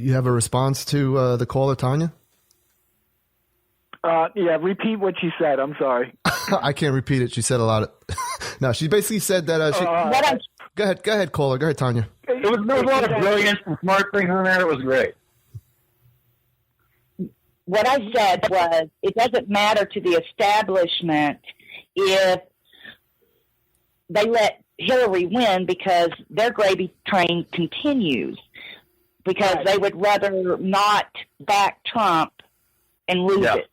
You have a response to the caller, Tanya? Yeah, repeat what she said. I'm sorry. I can't repeat it. She said a lot of. No, she basically said that. Go ahead, caller. Go ahead, Tanya. There was a lot of brilliance and smart things in there. It was great. What I said was, it doesn't matter to the establishment if they let Hillary win because their gravy train continues. Because they would rather not back Trump and lose it.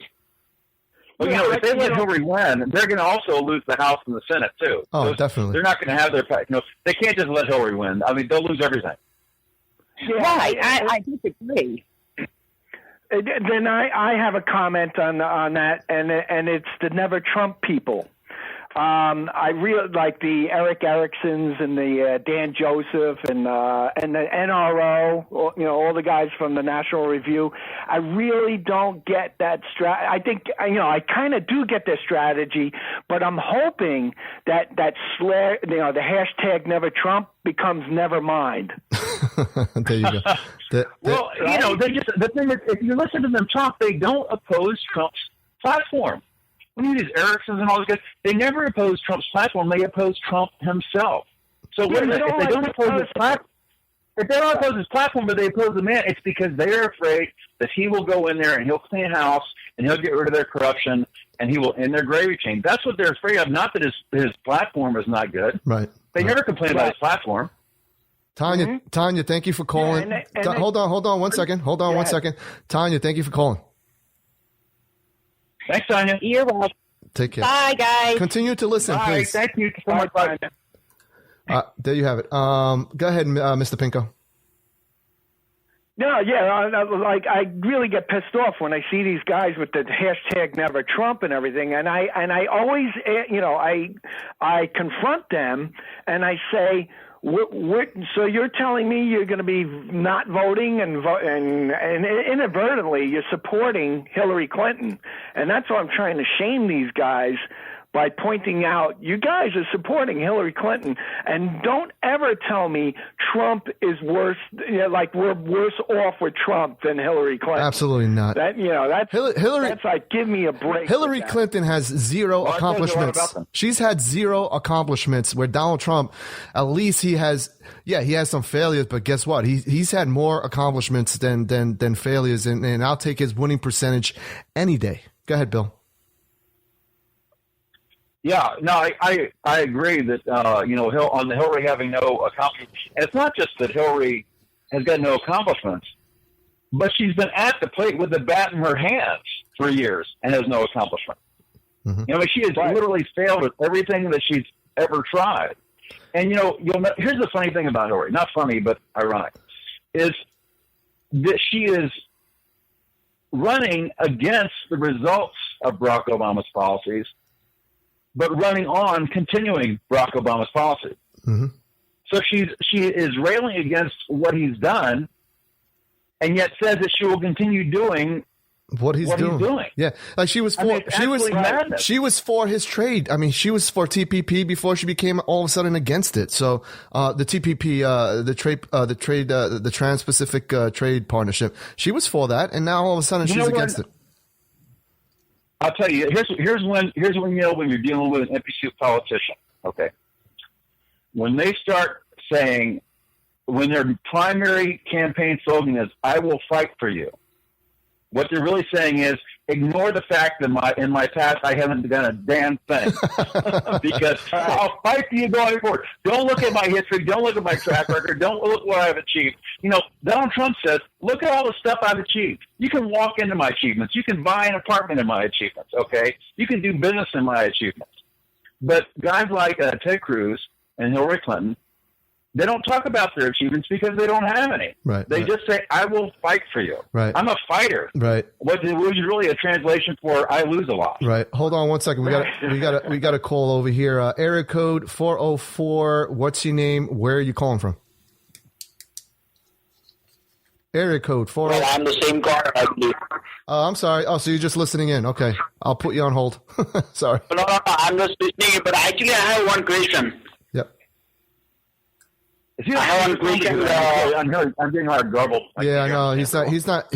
Well, if they let Hillary win, they're going to also lose the House and the Senate, too. Oh, definitely. They're not going to have their they can't just let Hillary win. I mean, they'll lose everything. Yeah, right. I disagree. Then I have a comment on that, and it's the Never Trump people. I really like the Eric Ericksons and the Dan Joseph and the NRO, all the guys from the National Review. I really don't get that I think I kind of do get their strategy, but I'm hoping that the hashtag Never Trump becomes Never Mind. There you go. The thing is, if you listen to them talk, they don't oppose Trump's platform. These Ericksons and all those guys, they never oppose Trump's platform. They oppose Trump himself. So if they don't oppose his platform, if they don't oppose his platform, but they oppose the man, it's because they're afraid that he will go in there and he'll clean house and he'll get rid of their corruption and he will end their gravy chain. That's what they're afraid of. Not that his platform is not good. Right. They never complain about his platform. Tanya, Tanya, thank you for calling. Hold on 1 second. Hold on 1 second. Tanya, thank you for calling. Thanks, Tanya. You're welcome. Take care. Bye, guys. Continue to listen, Bye. please. Thank you so much. Bye. There you have it. Go ahead, Mr. Pinko. No, I really get pissed off when I see these guys with the hashtag Never Trump and everything, and I always, I confront them and I say, so you're telling me you're going to be not voting and inadvertently you're supporting Hillary Clinton, and that's why I'm trying to shame these guys by pointing out you guys are supporting Hillary Clinton, and don't ever tell me Trump is worse. Like we're worse off with Trump than Hillary Clinton. Absolutely not. That's Hillary. That's like give me a break. Hillary Clinton has zero accomplishments. She's had zero accomplishments. Where Donald Trump, at least he has some failures, but guess what? He's had more accomplishments than failures, and I'll take his winning percentage any day. Go ahead, Bill. Yeah, no, I agree that on the Hillary having no accomplishments. And it's not just that Hillary has got no accomplishments, but she's been at the plate with the bat in her hands for years and has no accomplishment. Mm-hmm. She has literally failed at everything that she's ever tried. And here's the funny thing about Hillary, not funny but ironic, is that she is running against the results of Barack Obama's policies, but running on continuing Barack Obama's policy. Mm-hmm. So she is railing against what he's done, and yet says that she will continue doing what he's doing. Yeah, like she was for his trade. I mean, she was for TPP before she became all of a sudden against it. So the TPP, the Trans-Pacific Trade Partnership, she was for that, and now all of a sudden she's against it. I'll tell you. Here's when when you're dealing with an empty suit politician. Okay, when they start saying, when their primary campaign slogan is "I will fight for you," what they're really saying is, ignore the fact that in my past I haven't done a damn thing because I'll fight for you going forward. Don't look at my history. Don't look at my track record. Don't look what I've achieved. Donald Trump says, look at all the stuff I've achieved. You can walk into my achievements. You can buy an apartment in my achievements, okay? You can do business in my achievements. But guys like Ted Cruz and Hillary Clinton, they don't talk about their achievements because they don't have any. Right. They just say, I will fight for you. Right. I'm a fighter. Right. Which is really a translation for I lose a lot. Right. Hold on 1 second. We got a call over here. Area code 404. What's your name? Where are you calling from? Area code 404. Well, I'm the same caller as you. I'm sorry. Oh, so you're just listening in. Okay. I'll put you on hold. Sorry. No, I'm just listening, but actually I have one question. Yep. Is he I'm getting a lot of garbled. Yeah, no, he's not.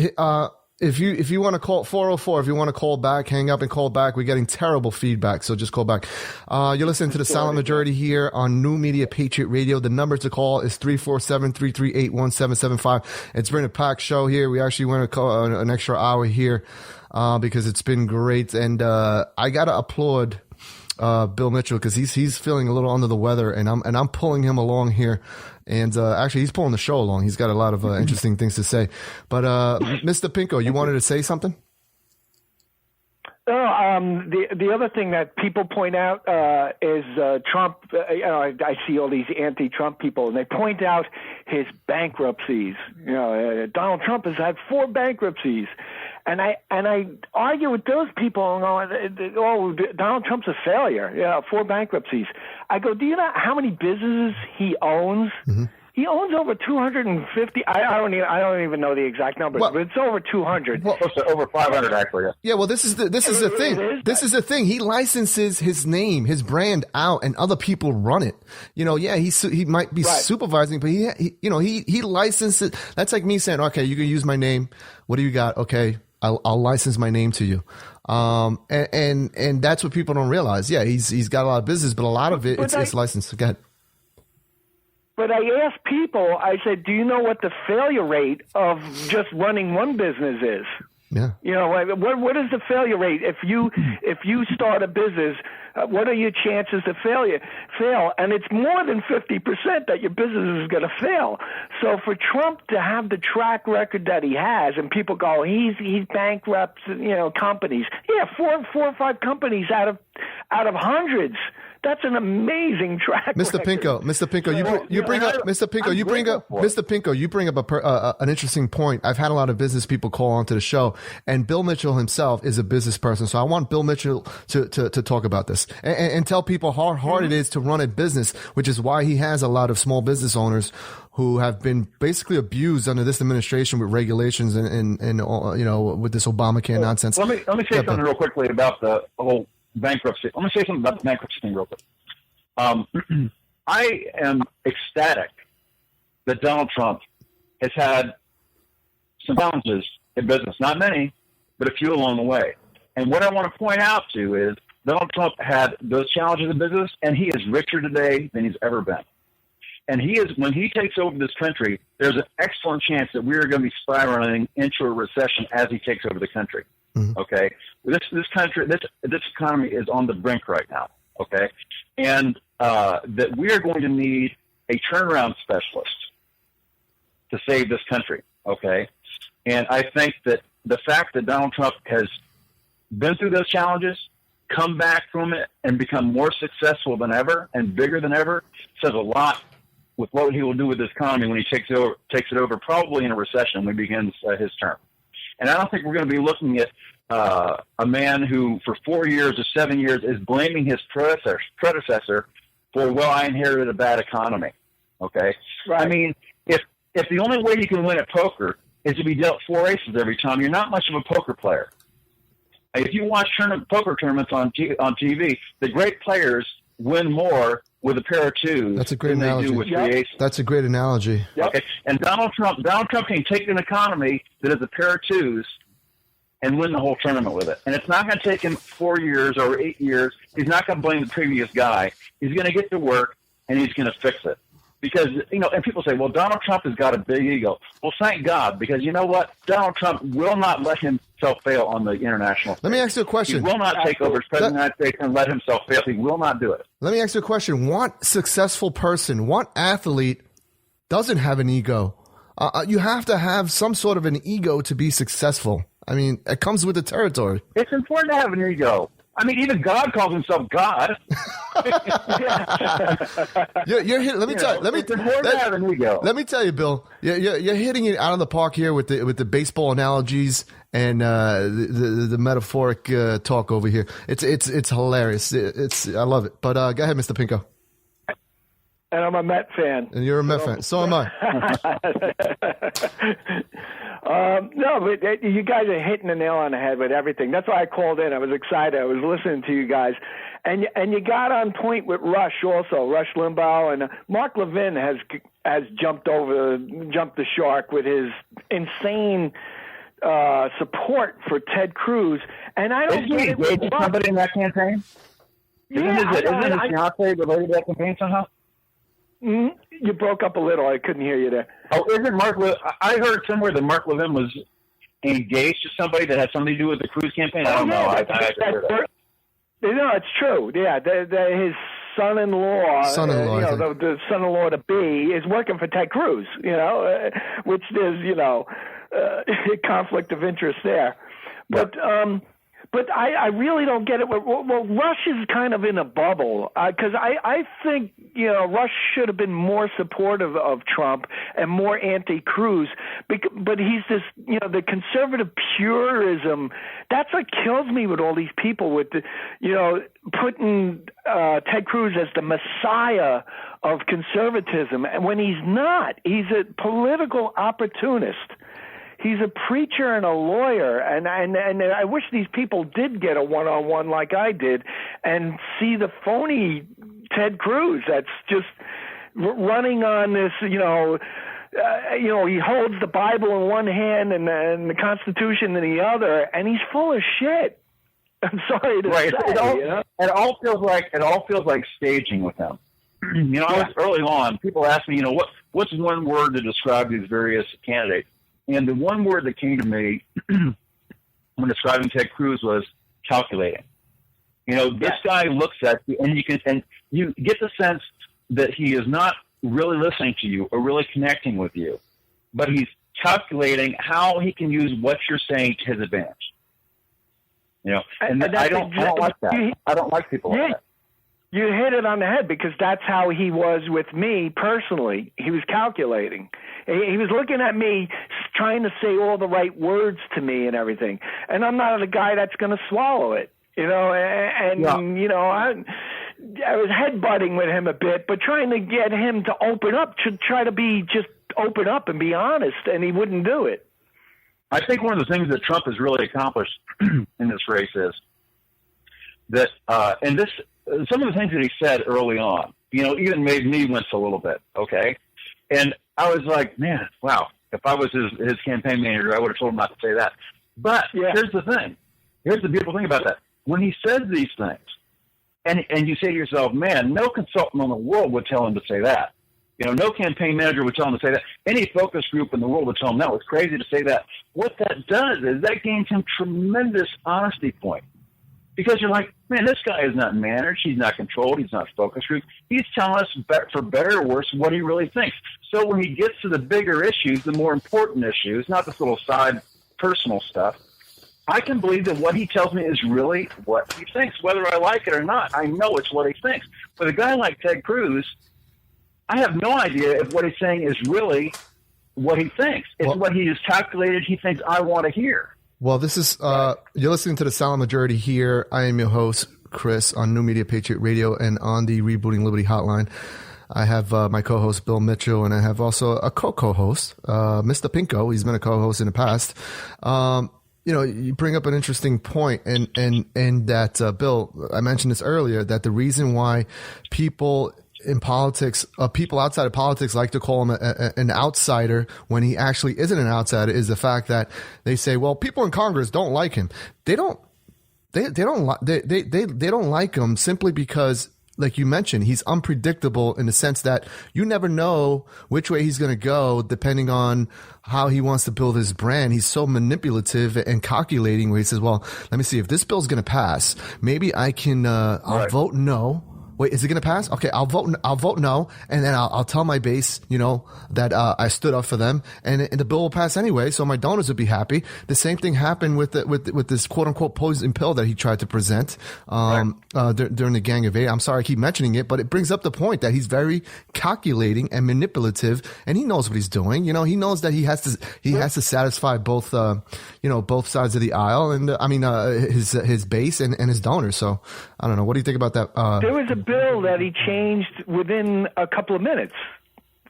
If you want to call 404, if you want to call back, hang up and call back. We're getting terrible feedback, so just call back. You're listening to the Silent Majority here on New Media Patriot Radio. The number to call is 347-338-1775. It's been a packed show here. We actually want to call an extra hour here because it's been great, and I gotta applaud Bill Mitchell because he's feeling a little under the weather, and I'm pulling him along here. And actually, he's pulling the show along. He's got a lot of interesting things to say. But Mr. Pinko, you wanted to say something? The other thing that people point out is Trump. I see all these anti-Trump people, and they point out his bankruptcies. Donald Trump has had 4 bankruptcies. And I argue with those people and go, oh, Donald Trump's a failure. 4 bankruptcies. I go, do you know how many businesses he owns? Mm-hmm. He owns over 250. I don't even know the exact numbers, but it's over 200. Well, close to over 500 actually. Yeah. Well, this is the thing. This is the thing. He licenses his name, his brand out, and other people run it. He might be supervising, but he licenses. That's like me saying, okay, you can use my name. What do you got? Okay, I'll license my name to you. And that's what people don't realize. Yeah, he's got a lot of business, but a lot of it it's licensed. Go ahead. But I asked people, I said, do you know what the failure rate of just running one business is? Yeah. What is the failure rate? If you start a business, what are your chances to fail? And it's more than 50% that your business is going to fail. So for Trump to have the track record that he has, and people go, he's bankrupt, companies. Yeah, 4 or 5 companies out of hundreds. That's an amazing track Mr. record. Mr. Pinko, you bring up an interesting point. I've had a lot of business people call onto the show, and Bill Mitchell himself is a business person. So I want Bill Mitchell to talk about this and tell people how hard it is to run a business, which is why he has a lot of small business owners who have been basically abused under this administration with regulations and with this Obamacare nonsense. Let me say something real quickly about the whole bankruptcy. I'm going to say something about the bankruptcy thing real quick. I am ecstatic that Donald Trump has had some challenges in business. Not many, but a few along the way. And what I want to point out to is Donald Trump had those challenges in business, and he is richer today than he's ever been. And when he takes over this country, there's an excellent chance that we are going to be spiraling into a recession as he takes over the country. Mm-hmm. Okay, this country, this economy is on the brink right now. Okay, and that we are going to need a turnaround specialist to save this country. Okay, and I think that the fact that Donald Trump has been through those challenges, come back from it, and become more successful than ever and bigger than ever says a lot with what he will do with this economy when he takes it over, probably in a recession when he begins his term. And I don't think we're going to be looking at a man who, for 4 years or 7 years, is blaming his predecessor for, I inherited a bad economy. Okay? Right. I mean, if the only way you can win at poker is to be dealt 4 aces every time, you're not much of a poker player. If you watch poker tournaments on TV, the great players win more with a pair of twos. That's a great analogy. They do with 3 aces. That's a great analogy. Yep. Okay, and Donald Trump can take an economy that is a pair of twos and win the whole tournament with it. And it's not going to take him 4 years or 8 years. He's not going to blame the previous guy. He's going to get to work and he's going to fix it. Because, and people say, well, Donald Trump has got a big ego. Well, thank God, because you know what? Donald Trump will not let himself fail on the international stage. Let me ask you a question. He will not take over as president of the United States and let himself fail. He will not do it. Let me ask you a question. What successful person, what athlete doesn't have an ego? You have to have some sort of an ego to be successful. I mean, it comes with the territory. It's important to have an ego. I mean, even God calls himself God. You're hitting. Let me tell you, Bill. You're hitting it out of the park here with the baseball analogies and the metaphoric talk over here. It's hilarious. I love it. But go ahead, Mr. Pinko. And I'm a Met fan. And you're a Met fan. So am I. No, but you guys are hitting the nail on the head with everything. That's why I called in. I was excited. I was listening to you guys. And you got on point with Rush also, Rush Limbaugh. And Mark Levin has jumped the shark with his insane support for Ted Cruz, and I don't get it. Isn't he somebody in that campaign? Isn't his fiancé related to that campaign somehow? You broke up a little. I couldn't hear you there. Oh, isn't I heard somewhere that Mark Levin was engaged to somebody that had something to do with the Cruz campaign. I don't know. No, it's true. Yeah, his son-in-law, the son-in-law to be, is working for Ted Cruz. Which there's conflict of interest there, but I really don't get it. Well, Rush is kind of in a bubble because I think Rush should have been more supportive of Trump and more anti-Cruz, but he's this the conservative purism. That's what kills me with all these people with putting Ted Cruz as the messiah of conservatism, and when he's not. He's a political opportunist. He's a preacher and a lawyer, and I wish these people did get a one-on-one like I did and see the phony Ted Cruz that's just running on this, he holds the Bible in one hand and the Constitution in the other, and he's full of shit. I'm sorry to say. It all feels like staging with him. I was early on. People asked me, what's one word to describe these various candidates? And the one word that came to me when describing Ted Cruz was calculating. This guy looks at you, and you get the sense that he is not really listening to you or really connecting with you, but he's calculating how he can use what you're saying to his advantage. And I don't like that. I don't like people like that. You hit it on the head because that's how he was with me personally. He was calculating. He was looking at me, trying to say all the right words to me and everything. And I'm not the guy that's going to swallow it, I was headbutting with him a bit, but trying to get him to open up, to try to just open up and be honest, and he wouldn't do it. I think one of the things that Trump has really accomplished in this race is that, some of the things that he said early on, even made me wince a little bit, okay? And I was like, man, wow, if I was his campaign manager, I would have told him not to say that. But here's the thing. Here's the beautiful thing about that. When he says these things, and you say to yourself, man, no consultant in the world would tell him to say that. No campaign manager would tell him to say that. Any focus group in the world would tell him, no, it's crazy to say that. What that does is that gains him tremendous honesty point. Because you're like, man, this guy is not managed. He's not controlled. He's not focus group. He's telling us, for better or worse, what he really thinks. So when he gets to the bigger issues, the more important issues, not this little side personal stuff, I can believe that what he tells me is really what he thinks, whether I like it or not. I know it's what he thinks. With a guy like Ted Cruz, I have no idea if what he's saying is really what he thinks. It's what he has calculated he thinks I want to hear. Well, this is you're listening to the Silent Majority here. I am your host, Chris, on New Media Patriot Radio and on the Rebooting Liberty Hotline. I have my co-host, Bill Mitchell, and I have also a co-host, Mr. Pinko. He's been a co-host in the past. You bring up an interesting point, and that, Bill, I mentioned this earlier, that the reason why people in politics, people outside of politics like to call him an outsider when he actually isn't an outsider is the fact that they say, well, people in Congress don't like him. They don't like him simply because, like you mentioned, he's unpredictable in the sense that you never know which way he's going to go depending on how he wants to build his brand. He's so manipulative and calculating where he says, well, let me see if this bill's going to pass. Maybe I can, I'll vote no. Wait, is it going to pass? Okay, I'll vote no, and then I'll tell my base, that I stood up for them, and the bill will pass anyway. So my donors would be happy. The same thing happened with this quote unquote poison pill that he tried to present during the Gang of Eight. I'm sorry I keep mentioning it, but it brings up the point that he's very calculating and manipulative, and he knows what he's doing. He knows that he has to satisfy both both sides of the aisle, and his base and his donors. So I don't know. What do you think about that? There was a bill that he changed within a couple of minutes.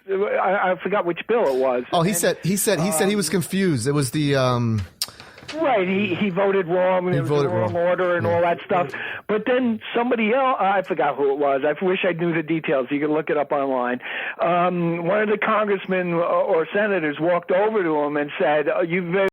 I forgot which bill it was. Oh, he said he was confused. It was the Right, he voted wrong. He voted wrong order and all that stuff. But then somebody else, I forgot who it was. I wish I knew the details. You can look it up online. One of the congressmen or senators walked over to him and said, "You've